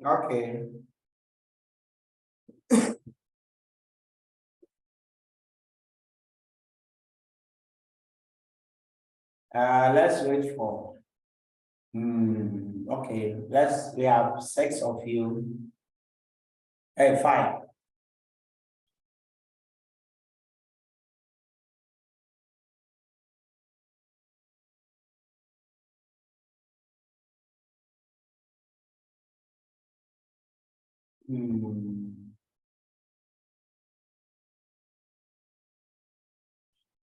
Okay. Let's wait for. Okay. We have 6 of you. 5.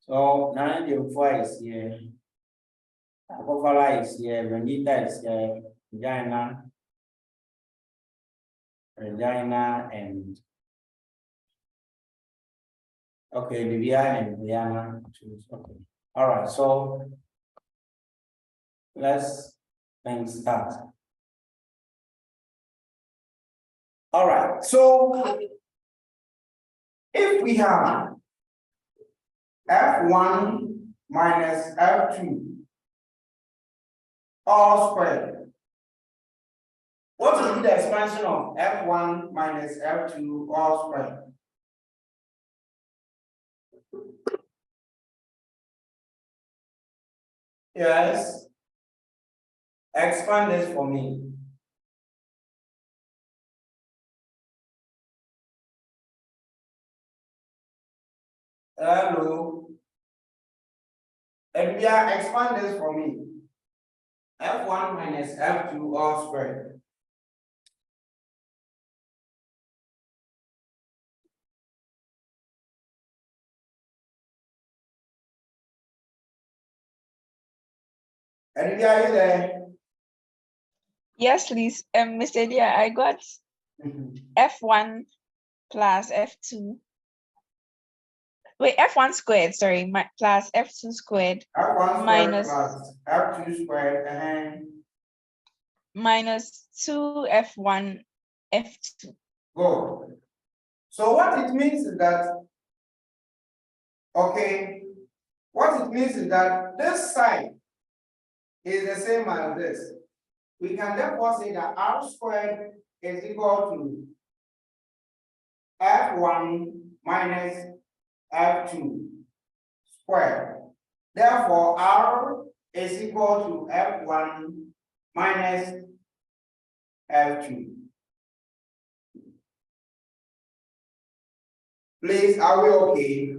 So 9 is here. Akovala is here. Renita is here. Regina, and okay, Livia and Diana. Okay. All right. So let's then start. All right. So if we have F1 minus F2 all squared, what will be the expansion of F1 minus F2 all squared? Yes. Expand this for me. Hello. And we are expand this for me. F1 minus F2 all squared. And we are you there? Yes, please. Mr. Dia, I got F1 plus F2. Wait, F1 squared, sorry, plus F2 squared. F1 minus plus F2 squared and minus 2F1 F2. Good. So what it means is that, okay, what it means is that this side is the same as this. We can therefore say that R squared is equal to F1 minus F2 squared. Therefore, R is equal to F1 minus F2. Please, are we okay?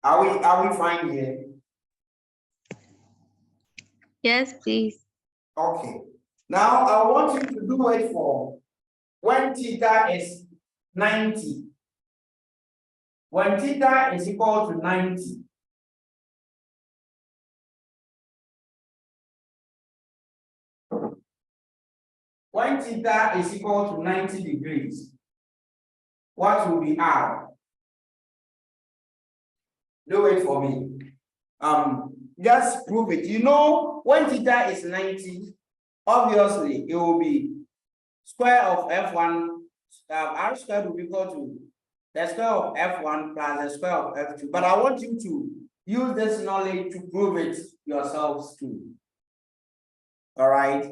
Are we fine here? Yes, please. Okay. Now I want you to do it for when theta is 90. When theta is equal to 90. When theta is equal to 90 degrees, what will be R? Do it for me. Just prove it. You know, when theta is 90, obviously it will be square of F1, R squared will be equal to the square of F1 plus the square of F2. But I want you to use this knowledge to prove it yourselves too. All right.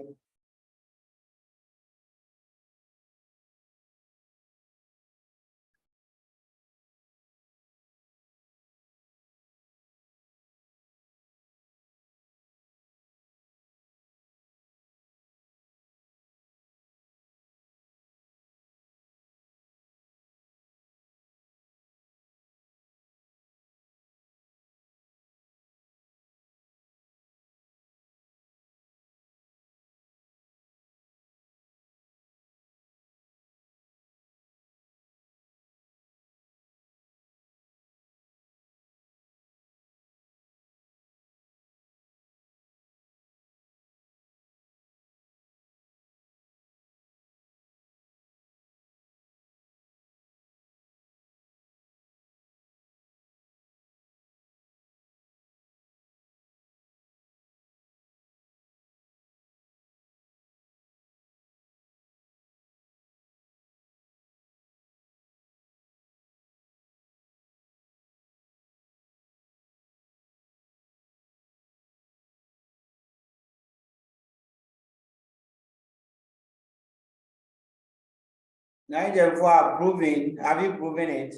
Now therefore proving. Have you proven it?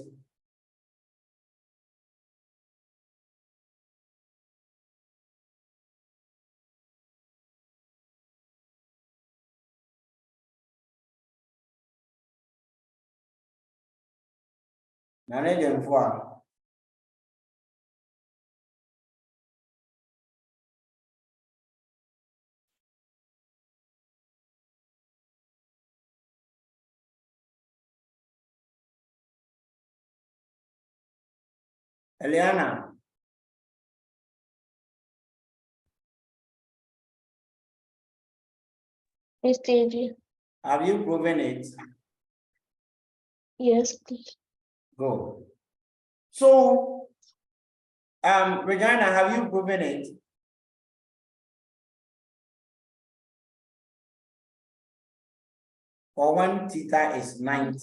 Now therefore. Eliana. Mr. J. Have you proven it? Yes, please. Go. So, Regina, have you proven it? Or when theta is 90.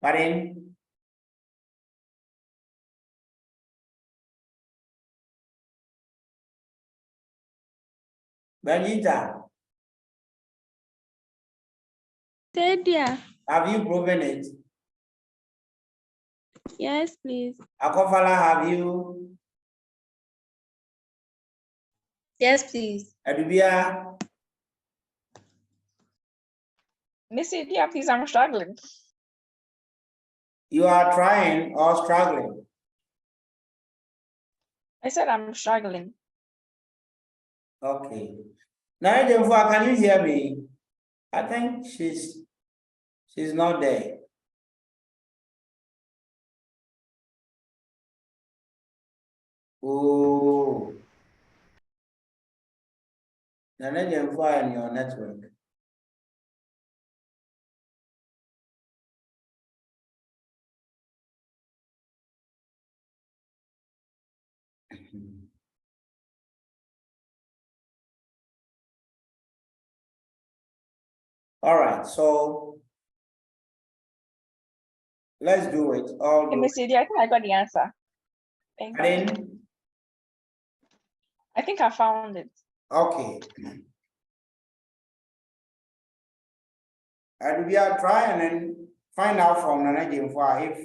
Pardon? Benita, Tedia. have you proven it? Yes, please. Akofala, have you? Yes, please. Adubia, Miss Lydia, please, I'm struggling. you are trying or struggling? I said I'm struggling. Okay. Now, therefore, can you hear me? I think she's not there. Oh. Now, therefore, in your network. All right, so let's do it. Okay, Miss Lydia, I think I got the answer. Thank you. Then, I think I found it. okay. And we are trying and find out from Nana Jimfa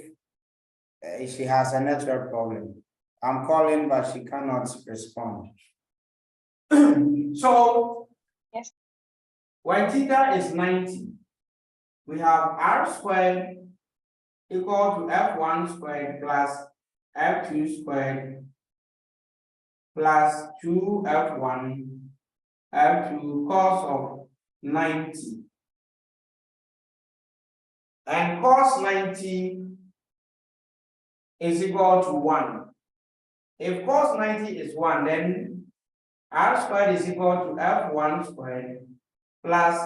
if she has a network problem. I'm calling, but she cannot respond. So, yes, when theta is 90, we have r squared equal to f1 squared plus f2 squared plus 2f1 f2 cos of 90. And cos 90 is equal to 1. If cos 90 is 1, then r squared is equal to f1 squared plus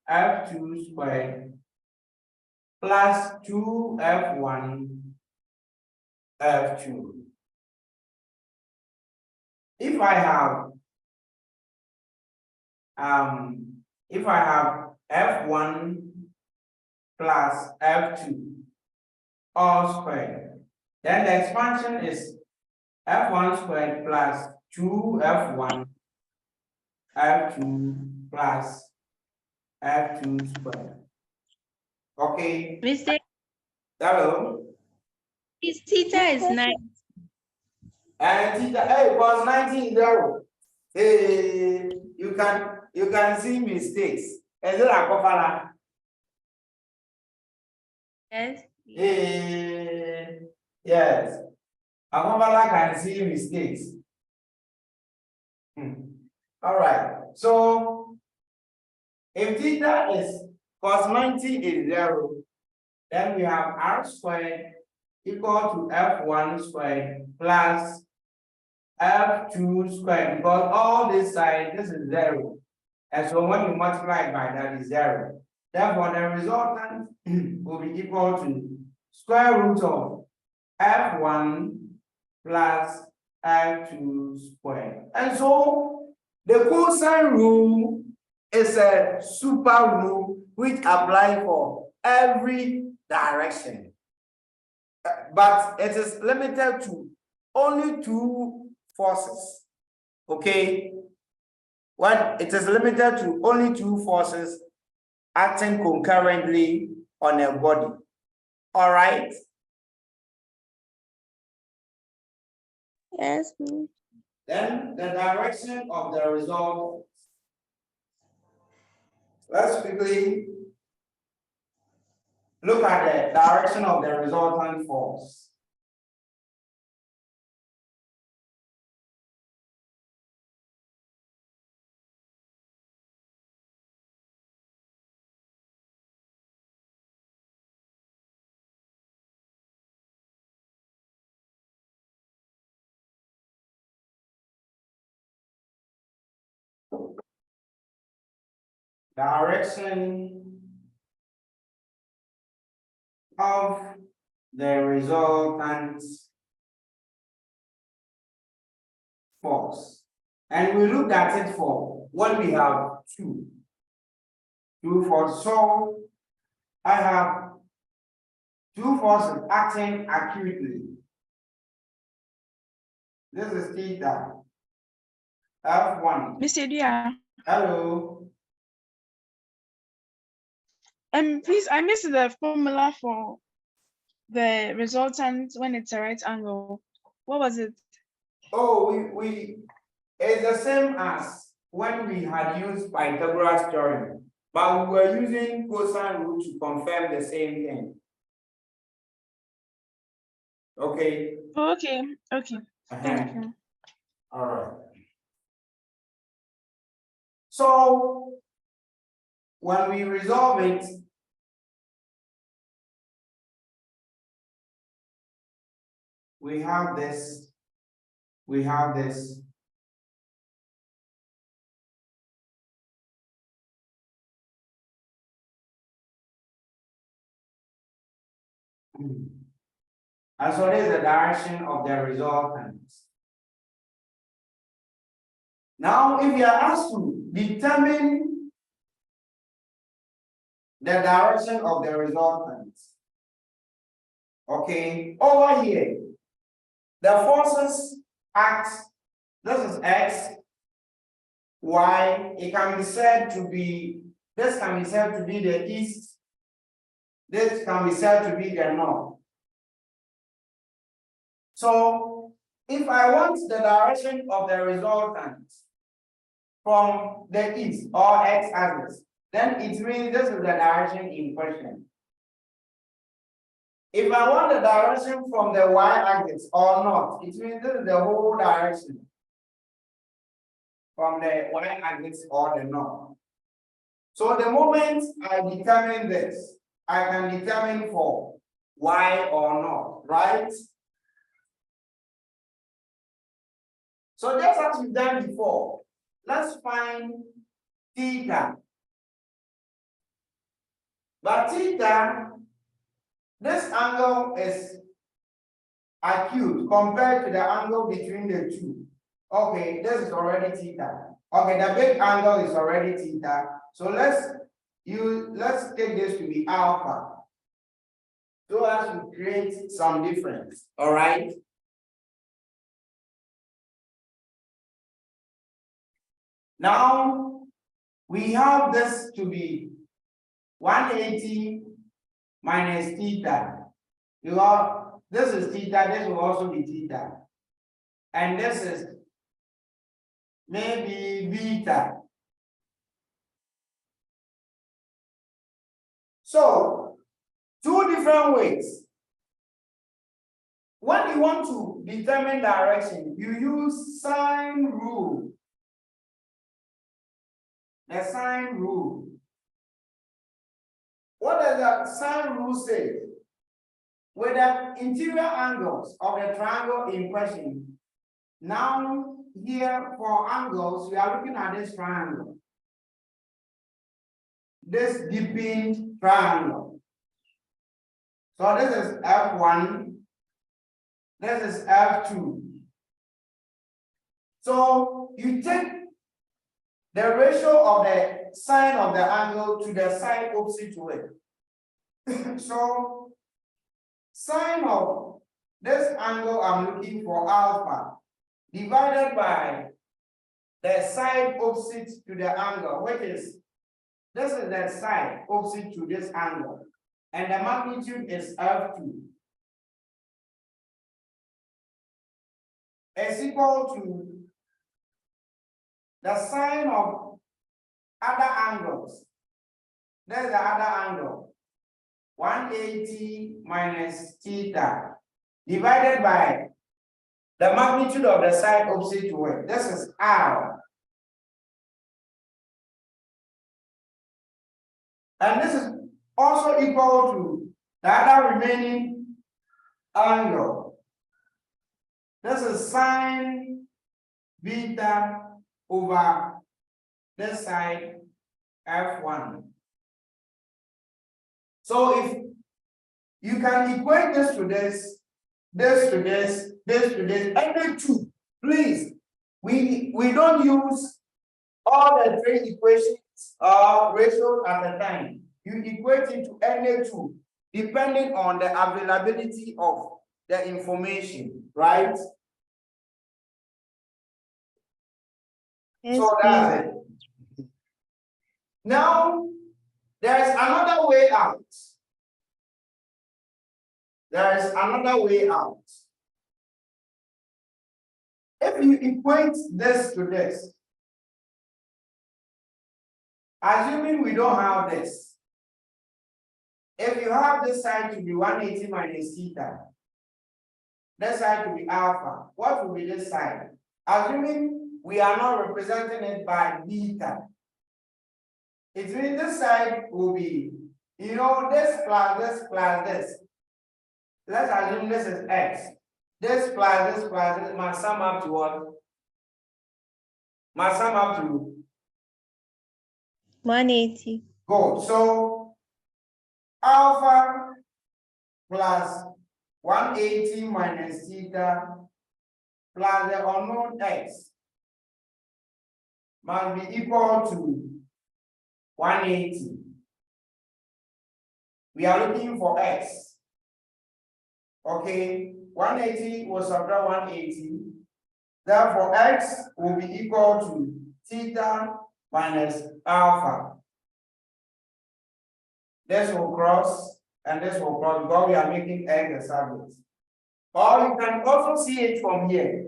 f2 squared plus 2f1 f2. If I have f1 plus f2 all squared, then the expansion is f1 squared plus 2f1 f2 plus f2 squared. Okay. Mr. Hello. His theta is 9. And theta, hey, was 19 0. Hey, you can see mistakes. Is it Akofala? Yes. Hey, yes. Akofala can see mistakes. All right. So if theta is cos 90 is 0, then we have r squared equal to f1 squared plus f2 squared, because all this side, this is 0. And so when you multiply it by that is 0. Therefore, the resultant will be equal to square root of f1 plus f2 squared. And so the cosine rule is a super rule which applies for every direction. But it is limited to only 2 forces. Okay. When it is limited to only 2 forces, acting concurrently on a body. All right. Yes, please. Then the direction of the result. Let's quickly look at the direction of the resultant force. Direction of the resultant force. And we look at it for when we have two forces. So I have two forces acting acutely. This is theta. F1. Mr. Dia, Hello. please, I missed the formula for the resultant when it's a right angle. What was it? Oh, it's the same as when we had used Pythagoras theorem, but we were using cosine rule to confirm the same thing. Okay. Oh, okay, okay. Thank you. All right. So when we resolve it, we have this. We have this. And so this is the direction of the resultant. Now, if you are asked to determine the direction of the resultant, okay, over here, the forces act, this is X, Y, it can be said to be, this can be said to be the east, this can be said to be the north. So, if I want the direction of the resultant from the east or x-axis, then it means this is the direction in question. If I want the direction from the y-axis or north, it means this is the whole direction from the y-axis or the north. So the moment I determine this, I can determine for y or north, right? So just as we've done before, let's find theta. But theta, this angle is acute compared to the angle between the two. Okay, this is already theta. Okay, the big angle is already theta. So let's take this to be alpha, so as to create some difference. All right. Now we have this to be 180 minus theta. This is theta, this will also be theta. And this is maybe beta. So, two different ways. When you want to determine direction, you use sine rule. The sine rule. What does the sine rule say? With the interior angles of the triangle in question. Now, here for angles, we are looking at this triangle. This deepened triangle. So this is F1, this is F2. So you take the ratio of the sine of the angle to the side opposite to it. So sine of this angle I'm looking for alpha divided by the side opposite to the angle, which is This is the side opposite to this angle, and the magnitude is F2. Is equal to the sine of other angles. There's the other angle. 180 minus theta divided by the magnitude of the side opposite to it. This is R. And this is also equal to the other remaining angle. This is sine beta over this side F1. So if you can equate this to this, this to this, this to this, any two, please. We don't use all the three equations or ratios at a time. You equate it to any two, depending on the availability of the information, right? Yes, So that's it. Now, there is another way out. There is another way out. If you equate this to this, assuming we don't have this, if you have this side to be 180 minus theta, this side to be alpha, what will be this side? Assuming we are not representing it by beta, it means this side will be, this plus this plus this. Let's assume this is x. This plus this must sum up to what? Must sum up to 180. Good. So alpha plus 180 minus theta plus the unknown x must be equal to 180. We are looking for x. Okay, 180 will subtract 180. Therefore, x will be equal to theta minus alpha. This will cross and this will cross because we are making x the subject. Or you can also see it from here.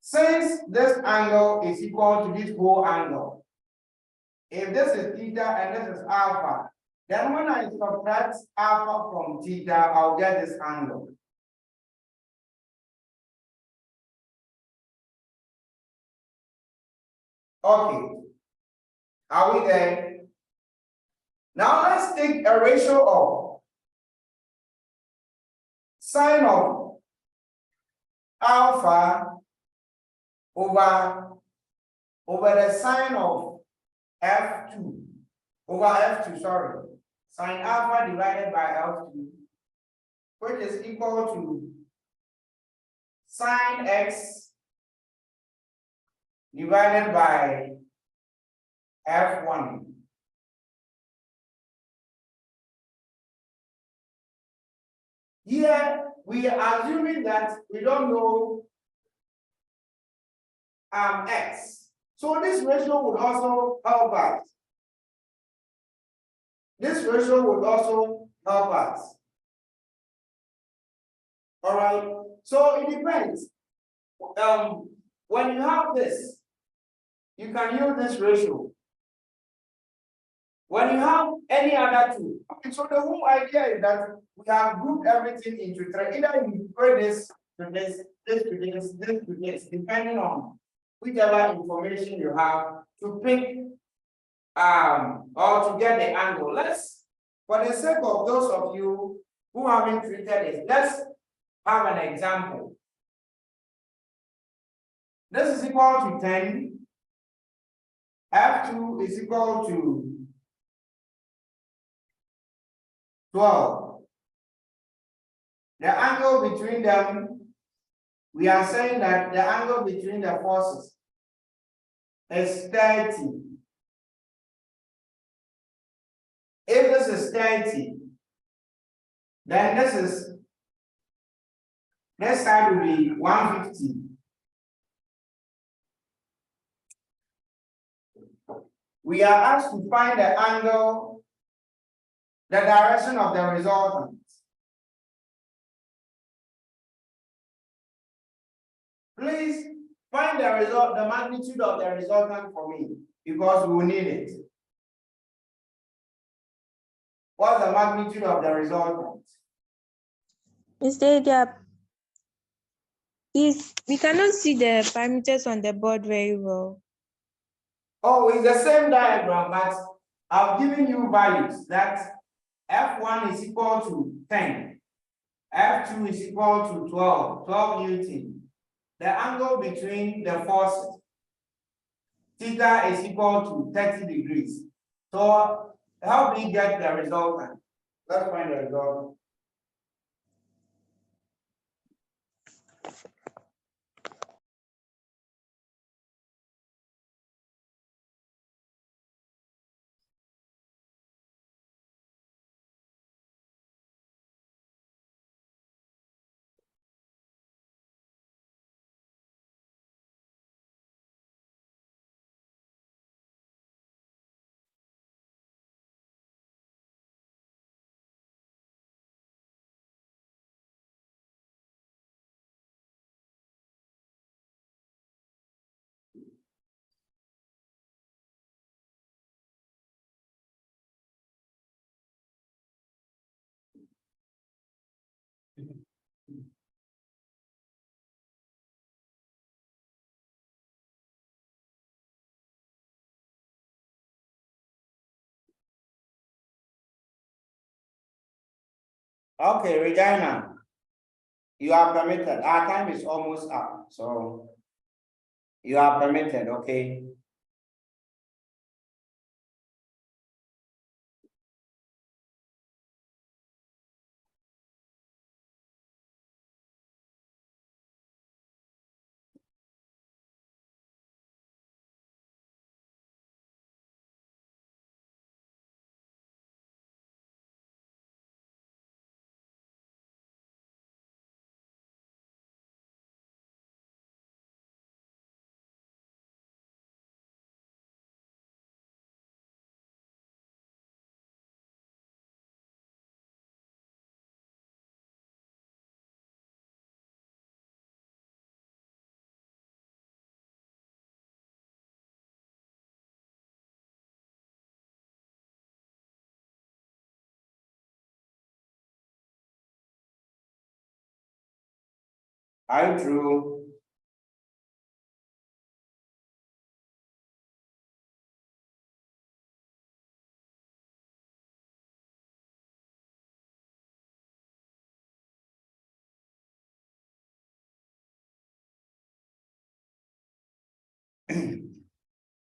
Since this angle is equal to this whole angle, if this is theta and this is alpha, then when I subtract alpha from theta, I'll get this angle. Okay, are we there? Now let's take a ratio of sine of alpha over the sine of F2 over F2, sorry, sine alpha divided by F2, which is equal to sine x divided by F1. Here we are assuming that we don't know x. So this ratio would also help us. This ratio would also help us. All right. So it depends. When you have this, you can use this ratio. When you have any other two, okay, so the whole idea is that we have grouped everything into three. Either you put this to this, this to this, this to this, depending on whichever information you have to pick or to get the angle. Let's, for the sake of those of you who haven't treated it, let's have an example. This is equal to 10. F2 is equal to 12. The angle between them, we are saying that the angle between the forces is 30. If this is 30, then this side will be 150. we are asked to find the angle, the direction of the resultant. Please find the magnitude of the resultant for me, because we will need it. What's the magnitude of the resultant? Mr. Adap, please, we cannot see the parameters on the board very well. Oh, it's the same diagram, but I've given you values that F1 is equal to 10, F2 is equal to 12 Newton. The angle between the forces, theta, is equal to 30 degrees. So help me get the resultant. Let's find the result. Okay, Regina, you are permitted. Our time is almost up, so you are permitted, okay? Are you true?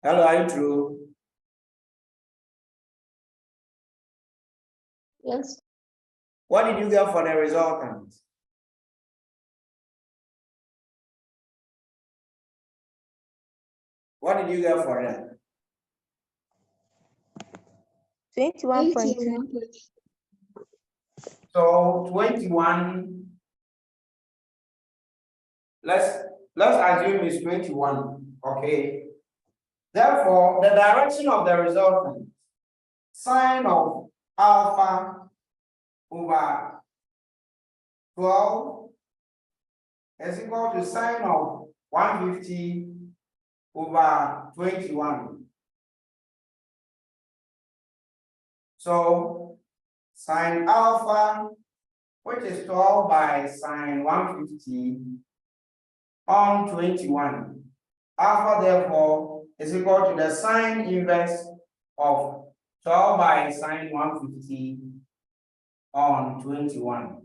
Hello, are you true? Yes. What did you get for the resultant? What did you get for that? 21.2. So 21. Let's assume it's 21. Okay. Therefore, the direction of the resultant, sine of alpha over 12 is equal to sine of 150 over 21. So sine alpha, which is 12 by sine 150 on 21. Alpha, therefore, is equal to the sine inverse of 12 by sine 150 on 21.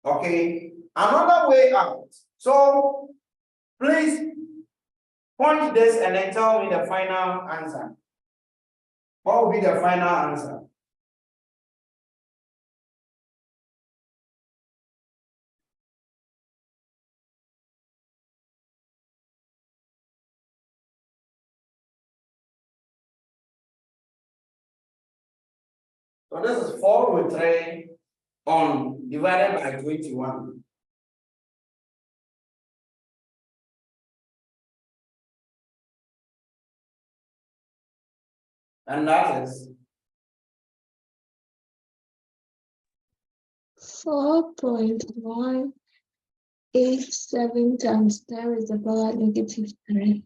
Okay, another way out. So please point this and then tell me the final answer. What will be the final answer? So this is 4 root 3 on divided by 21. And that is 4.187 times 10 is about -3.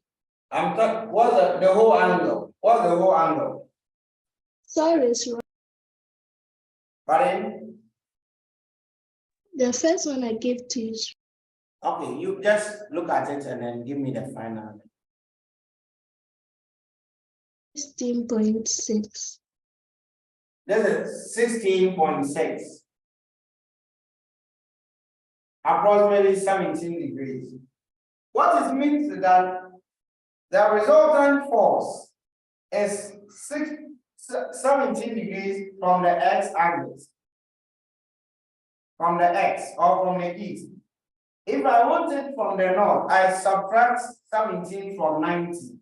what's the whole angle? What's the whole angle? Sorry, it's wrong. Pardon? The first one I gave to you is Okay, you just look at it and then give me the final. 16.6. This is 16.6. Approximately 17 degrees. What it means is that the resultant force is 17 degrees from the x-axis. From the x or from the east. If I want it from the north, I subtract 17 from 90.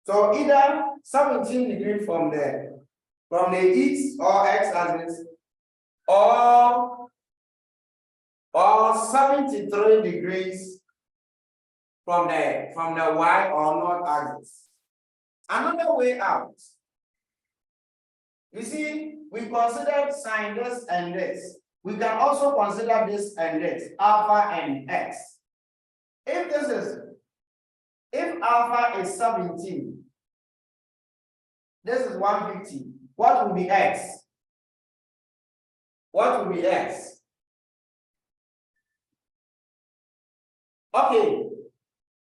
So either 17 degrees from the east or x-axis, or 73 degrees from the y or north axis. Another way out. You see, we considered sine this and this. We can also consider this and this, alpha and x. If alpha is 17, this is 150. What will be x? What will be x? Okay.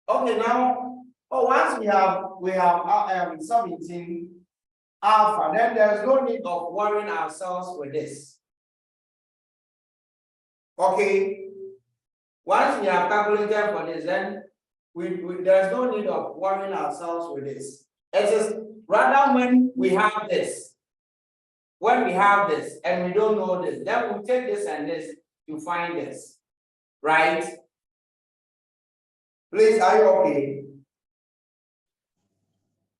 Now, once we have 17 alpha, then there's no need of worrying ourselves with this. Okay. Once we have calculated for this, then there's no need of worrying ourselves with this. It is rather when we have this. When we have this and we don't know this, then we take this and this to find this. Right? Please, are you okay?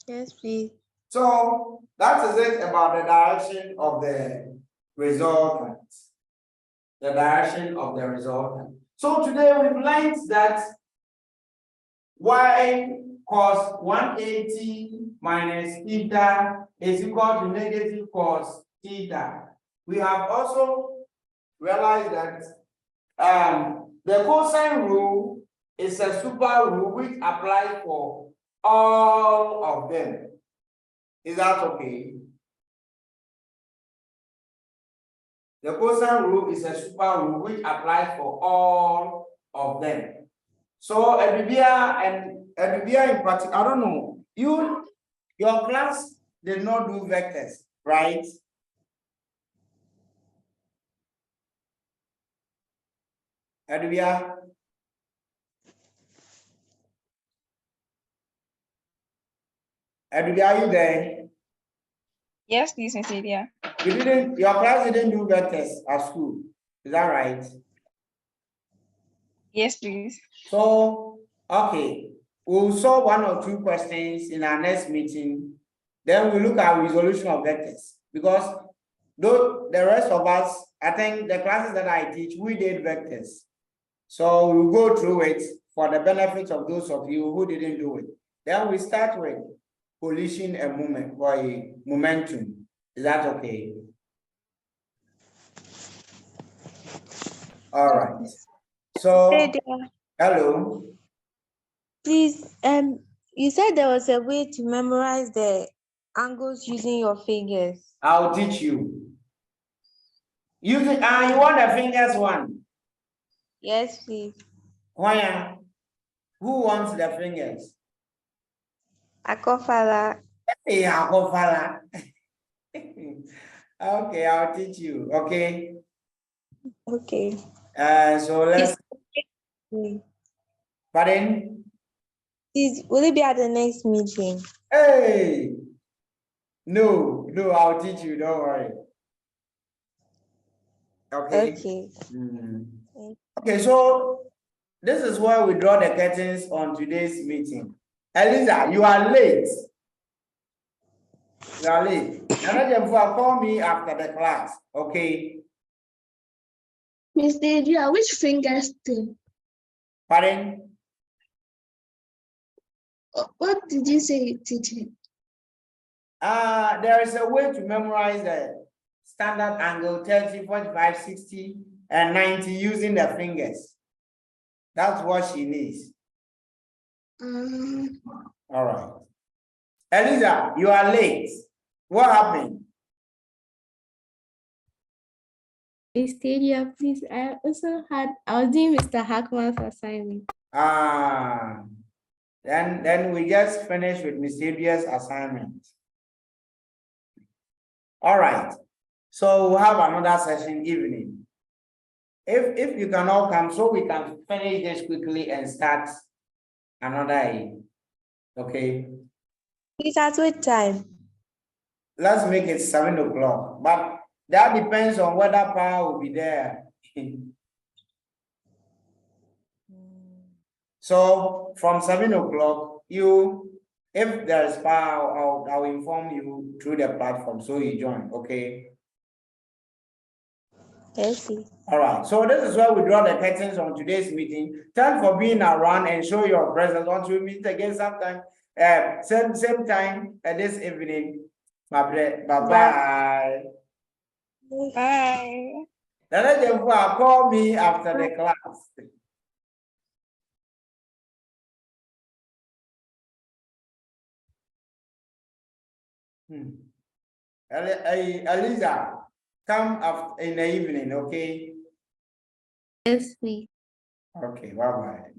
Yes, please. So that is it about the direction of the resultant. The direction of the resultant. So today we've learned that y cos 180 minus theta is equal to negative cos theta. We have also realized that the cosine rule is a super rule which applies for all of them. Is that okay? The cosine rule is a super rule which applies for all of them. So Edubia in particular, I don't know. Your class did not do vectors, right? Edubia. Edubia, are you there? Yes, please, Mr. Idia. Your class didn't do vectors at school. Is that right? Yes, please. So, okay, we'll solve one or two questions in our next meeting. Then we'll look at resolution of vectors. Because though the rest of us, I think the classes that I teach, we did vectors. So we'll go through it for the benefit of those of you who didn't do it. Then we start with collision and moment or a momentum. Is that okay? All right. So, hello. Please, you said there was a way to memorize the angles using your fingers. I'll teach you. You want the fingers one? Yes, please. Why? Who wants the fingers? Akofala. Hey, Akofala. Okay, I'll teach you. Okay. Okay. So let's. Pardon? Please, will it be at the next meeting? Hey. No, I'll teach you. Don't worry. Okay. Okay. Okay, so this is where we draw the curtains on today's meeting. Eliza, you are late. You are late. Call me after the class, okay? Mr. Adria, which finger still? Pardon? What did you say you teach him? There is a way to memorize the standard angle 30, 45, 60, and 90 using the fingers. That's what she needs. All right. Eliza, you are late. What happened? Stadia, please. I was doing Mr. Hackman's assignment. Then we just finished with Miss Sylvia's assignment. All right. So we'll have another session evening. If you can all come, so we can finish this quickly and start another. Okay. Please, at what time? Let's make it 7 o'clock. But that depends on whether power will be there. So from 7 o'clock, if there is power, I'll inform you through the platform so you join. Okay. Yes. All right. So this is where we draw the curtains on today's meeting. Thanks for being around and show your presence until we meet again sometime. Same time this evening. Bye bye. Bye. Call me after the class. Eliza, come after in the evening, okay? Yes, please. Okay, bye bye.